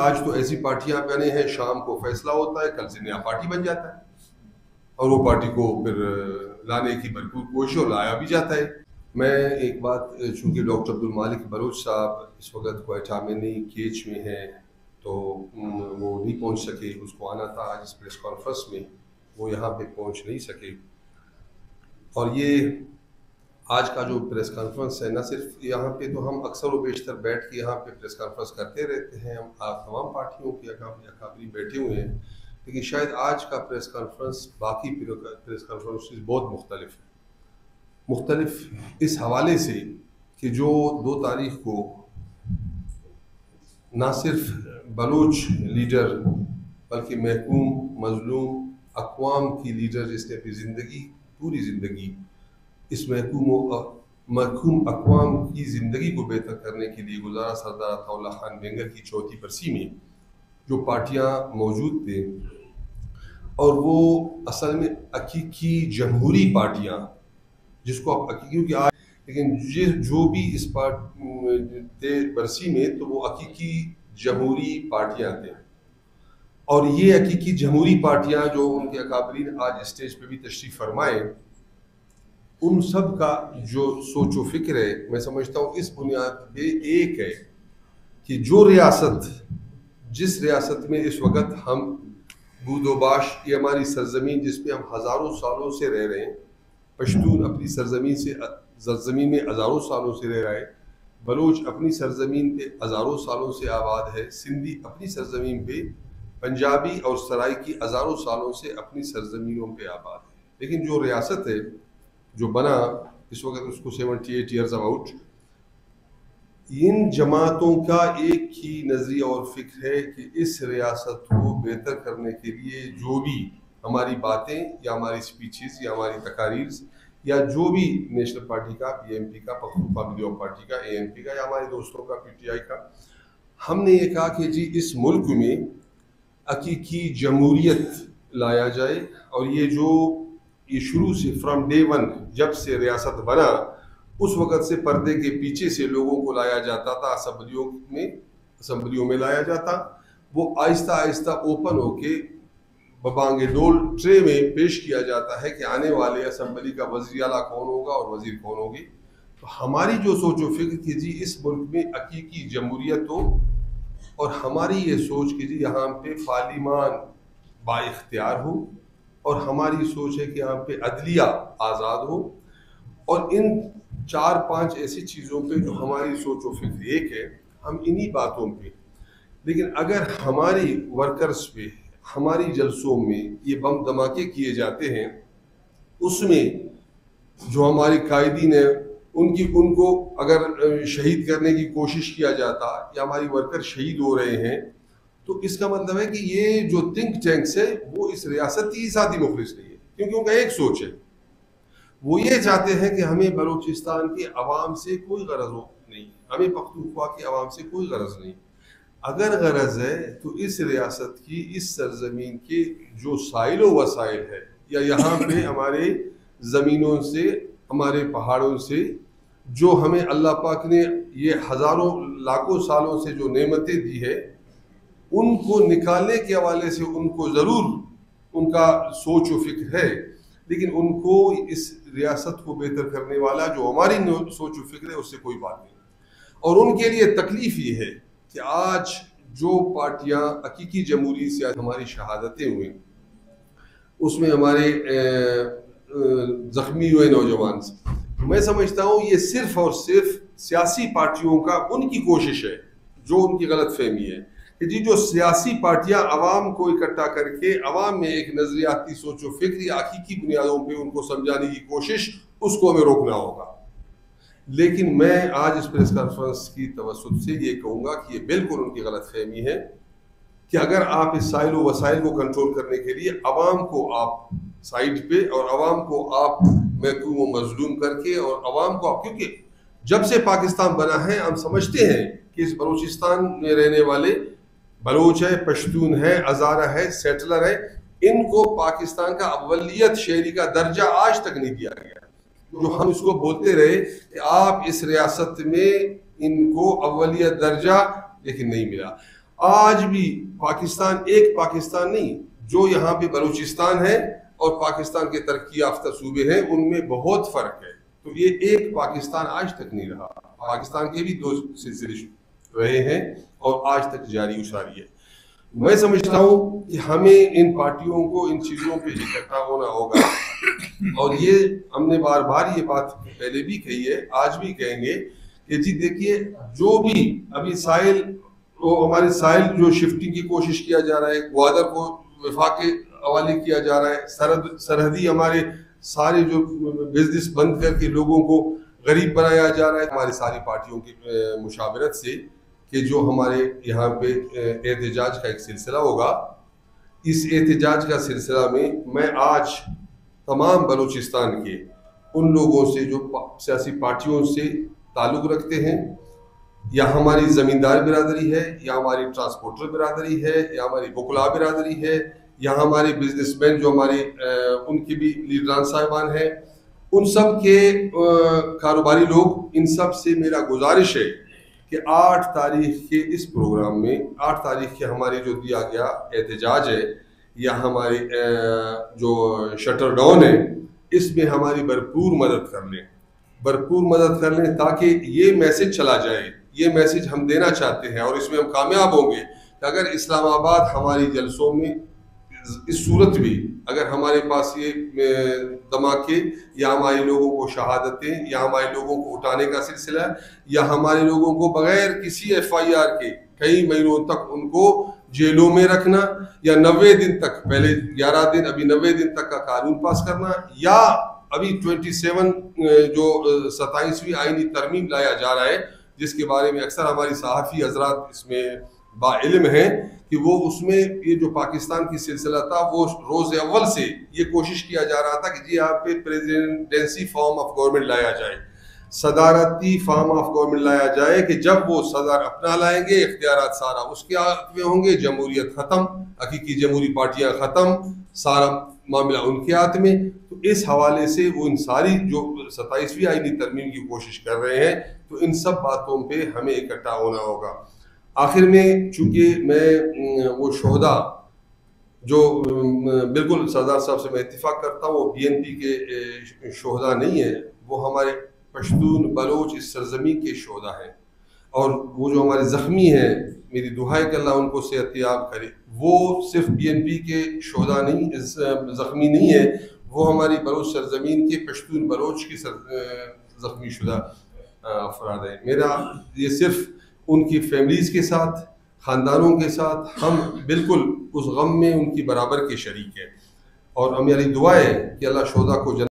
آج تو ایسی پارٹیاں بنے ہیں، شام کو فیصلہ ہوتا ہے، کل سے نیا پارٹی بن جاتا ہے اور وہ پارٹی کو پھر لانے کی بھرپور کوشش اور لایا بھی جاتا ہے۔ میں ایک بات، چونکہ ڈاکٹر عبدالمالک بلوچ صاحب اس وقت کوئٹہ میں نہیں، کیچ میں ہیں، تو وہ نہیں پہنچ سکے، اس کو آنا تھا آج اس پریس کانفرنس میں، وہ یہاں پہ پہنچ نہیں سکے۔ اور یہ آج کا جو پریس کانفرنس ہے، نہ صرف یہاں پہ تو ہم اکثر و بیشتر بیٹھ کے یہاں پہ پریس کانفرنس کرتے رہتے ہیں، ہم تمام پارٹیوں کے اکابرین بیٹھے ہوئے ہیں، لیکن شاید آج کا پریس کانفرنس باقی پریس کانفرنس بہت مختلف اس حوالے سے کہ جو 2 تاریخ کو نہ صرف بلوچ لیڈر بلکہ محکوم مظلوم اقوام کی لیڈر، جس نے اپنی زندگی، پوری زندگی اس محکوم اقوام کی زندگی کو بہتر کرنے کے لیے گزارا، سردار عطا اللہ خان وینگر کی 4تھی برسی میں جو پارٹیاں موجود تھے، اور وہ اصل میں حقیقی جمہوری پارٹیاں، جس کو آپ حقیقی کہ آج، لیکن جو بھی اس برسی میں، تو وہ حقیقی جمہوری پارٹیاں تھے، اور یہ حقیقی جمہوری پارٹیاں جو ان کے اکابرین آج اسٹیج پہ بھی تشریف فرمائے، ان سب کا جو سوچ و فکر ہے، میں سمجھتا ہوں اس بنیاد پہ ایک ہے کہ جو ریاست، جس ریاست میں اس وقت ہم بود و باش، یہ ہماری سرزمین جس پہ ہم ہزاروں سالوں سے رہ رہے ہیں، پشتون اپنی سرزمین میں ہزاروں سالوں سے رہ رہا ہے، بلوچ اپنی سرزمین پہ ہزاروں سالوں سے آباد ہے، سندھی اپنی سرزمین پہ، پنجابی اور سرائکی ہزاروں سالوں سے اپنی سرزمینوں پہ آباد ہے، لیکن جو ریاست ہے جو بنا اس وقت، اس کو 78 ایئرز اباؤٹ، ان جماعتوں کا ایک ہی نظریہ اور فکر ہے کہ اس ریاست کو بہتر کرنے کے لیے جو بھی ہماری باتیں یا ہماری سپیچز یا ہماری تقاریر یا جو بھی نیشنل پارٹی کا، پی ایم پی کا، پختونخوا ملیح پارٹی کا، اے این پی کا، یا ہمارے دوستوں کا، پی ٹی آئی کا، ہم نے یہ کہا کہ جی اس ملک میں حقیقی جمہوریت لایا جائے، اور یہ شروع سے فرام ڈے 1 جب سے ریاست بنا، اس وقت سے پردے کے پیچھے سے لوگوں کو لایا جاتا تھا، اسمبلیوں میں لایا جاتا، وہ آہستہ آہستہ اوپن ہو کے ببانگ ڈول ٹرے میں پیش کیا جاتا ہے کہ آنے والے اسمبلی کا وزیر اعلیٰ کون ہوگا اور وزیر کون ہوگی۔ تو ہماری جو سوچ و فکر کہ جی اس ملک میں حقیقی جمہوریت ہو، اور ہماری یہ سوچ کہ جی یہاں پہ پارلیمان با اختیار ہو، اور ہماری سوچ ہے کہ یہاں پہ عدلیہ آزاد ہو، اور ان 4-5 ایسی چیزوں پہ جو ہماری سوچ و فکر ایک ہے، ہم انہی باتوں پہ، لیکن اگر ہماری ورکرز پہ، ہماری جلسوں میں یہ بم دھماکے کیے جاتے ہیں، اس میں جو ہماری قائدین ہیں ان کو اگر شہید کرنے کی کوشش کیا جاتا، یا ہماری ورکر شہید ہو رہے ہیں، تو اس کا مطلب ہے کہ یہ جو تھنک ٹینکس ہے وہ اس ریاست کی ساتھ ہی مخلص نہیں ہے، کیونکہ ان کا ایک سوچ ہے، وہ یہ چاہتے ہیں کہ ہمیں بلوچستان کی عوام سے کوئی غرض نہیں، ہمیں پختونخوا کی عوام سے کوئی غرض نہیں، اگر غرض ہے تو اس ریاست کی، اس سرزمین کے جو سائل و وسائل ہے، یا یہاں پہ ہمارے زمینوں سے، ہمارے پہاڑوں سے جو ہمیں اللہ پاک نے یہ ہزاروں لاکھوں سالوں سے جو نعمتیں دی ہے، ان کو نکالنے کے حوالے سے ان کو ضرور ان کا سوچ و فکر ہے، لیکن ان کو اس ریاست کو بہتر کرنے والا جو ہماری سوچ و فکر ہے اس سے کوئی بات نہیں، اور ان کے لیے تکلیف یہ ہے کہ آج جو پارٹیاں حقیقی جمہوری سے ہماری شہادتیں ہوئیں، اس میں ہمارے زخمی ہوئے نوجوان، میں سمجھتا ہوں یہ صرف اور صرف سیاسی پارٹیوں کا ان کی کوشش ہے، جو ان کی غلط فہمی ہے کہ جی جو سیاسی پارٹیاں عوام کو اکٹھا کر کے عوام میں ایک نظریاتی سوچ و فکر یا حقیقی بنیادوں پہ ان کو سمجھانے کی کوشش، اس کو ہمیں روکنا ہوگا۔ لیکن میں آج اس پریس کانفرنس کی توسط سے یہ کہوں گا کہ یہ بالکل ان کی غلط فہمی ہے کہ اگر آپ اس سائل و وسائل کو کنٹرول کرنے کے لیے عوام کو آپ سائڈ پہ، اور عوام کو آپ محکوم و مظلوم کر کے، اور عوام کو آپ، کیونکہ جب سے پاکستان بنا ہے ہم سمجھتے ہیں کہ اس بلوچستان میں رہنے والے بلوچ ہے، پشتون ہے، ہزارہ ہے، سیٹلر ہے، ان کو پاکستان کا اولیت شہری کا درجہ آج تک نہیں دیا گیا، جو ہم اس کو بولتے رہے کہ آپ اس ریاست میں ان کو اولیت درجہ، لیکن نہیں ملا۔ آج بھی پاکستان ایک پاکستان نہیں، جو یہاں پہ بلوچستان ہے اور پاکستان کے ترقی یافتہ صوبے ہیں ان میں بہت فرق ہے. تو یہ ایک پاکستان آج تک نہیں رہا. پاکستان کے بھی 2 سلسلے رہے ہیں اور آج تک جاری و ساری ہے. میں سمجھتا ہوں کہ ہمیں ان پارٹیوں کو ان چیزوں پہ اکٹھا ہونا ہوگا، اور یہ ہم نے بار بار یہ بات پہلے بھی کہی ہے، آج بھی کہیں گے کہ جی دیکھیے، جو بھی ابھی ساحل، ہمارے ساحل جو شفٹنگ کی کوشش کیا جا رہا ہے، گوادر کو وفاق کے حوالے کیا جا رہا ہے، سرحدی ہمارے سارے جو بزنس بند کر کے لوگوں کو غریب بنایا جا رہا ہے، ہماری ساری پارٹیوں کی مشاورت سے کہ جو ہمارے یہاں پہ احتجاج کا ایک سلسلہ ہوگا. اس احتجاج کا سلسلہ میں آج تمام بلوچستان کے ان لوگوں سے جو سیاسی پارٹیوں سے تعلق رکھتے ہیں، یا ہماری زمیندار برادری ہے، یا ہماری ٹرانسپورٹر برادری ہے، یا ہماری وکلاء برادری ہے، یا ہمارے بزنس مین جو ہمارے ان کی بھی لیڈران صاحبان ہیں، ان سب کے کاروباری لوگ، ان سب سے میرا گزارش ہے کہ 8 تاریخ کے اس پروگرام میں، 8 تاریخ کے ہمارے جو دیا گیا احتجاج ہے یا ہمارے جو شٹر ڈاؤن ہے، اس میں ہماری بھرپور مدد کر لیں تاکہ یہ میسج چلا جائے. یہ میسج ہم دینا چاہتے ہیں اور اس میں ہم کامیاب ہوں گے کہ اگر اسلام آباد ہماری جلسوں میں اس صورت بھی اگر ہمارے پاس یہ دھماکے یا ہمارے لوگوں کو شہادتیں یا ہمارے لوگوں کو اٹھانے کا سلسلہ یا ہمارے لوگوں کو بغیر کسی FIR کے کئی مہینوں تک ان کو جیلوں میں رکھنا، یا 90 دن تک، پہلے 11 دن، ابھی 90 دن تک کا قانون پاس کرنا، یا ابھی 27 جو 27ویں آئینی ترمیم لایا جا رہا ہے، جس کے بارے میں اکثر ہماری صحافی حضرات اس میں باعلم ہیں کہ وہ اس میں یہ جو پاکستان کی سلسلہ تھا وہ روز اول سے یہ کوشش کیا جا رہا تھا کہ جی یہاں پہ پریزیڈنسی فارم آف گورنمنٹ لایا جائے، صدارتی فارم آف گورنمنٹ لایا جائے کہ جب وہ صدر اپنا لائیں گے، اختیارات سارا اس کے ہاتھ میں ہوں گے، جمہوریت ختم، حقیقی جمہوری پارٹیاں ختم، سارا معاملہ ان کے ہاتھ میں. تو اس حوالے سے وہ ان ساری جو 27ویں آئینی ترمیم کی کوشش کر رہے ہیں، تو ان سب باتوں پہ ہمیں اکٹھا ہونا ہوگا. آخر میں چونکہ میں وہ شہداء جو بالکل سردار صاحب سے میں اتفاق کرتا ہوں، وہ BNP کے شہداء نہیں ہیں، وہ ہمارے پشتون بلوچ اس سرزمین کے شہداء ہیں، اور وہ جو ہمارے زخمی ہیں، میری دعا ہے کہ اللہ ان کو صحت یاب کرے. وہ صرف BNP کے شہداء نہیں، زخمی نہیں ہیں، وہ ہماری بلوچ سرزمین کے پشتون بلوچ کی زخمی شدہ افراد ہیں. میرا یہ صرف ان کی فیملیز کے ساتھ، خاندانوں کے ساتھ ہم بالکل اس غم میں ان کی برابر کے شریک ہیں، اور ہماری دعا ہے کہ اللہ شہداء کو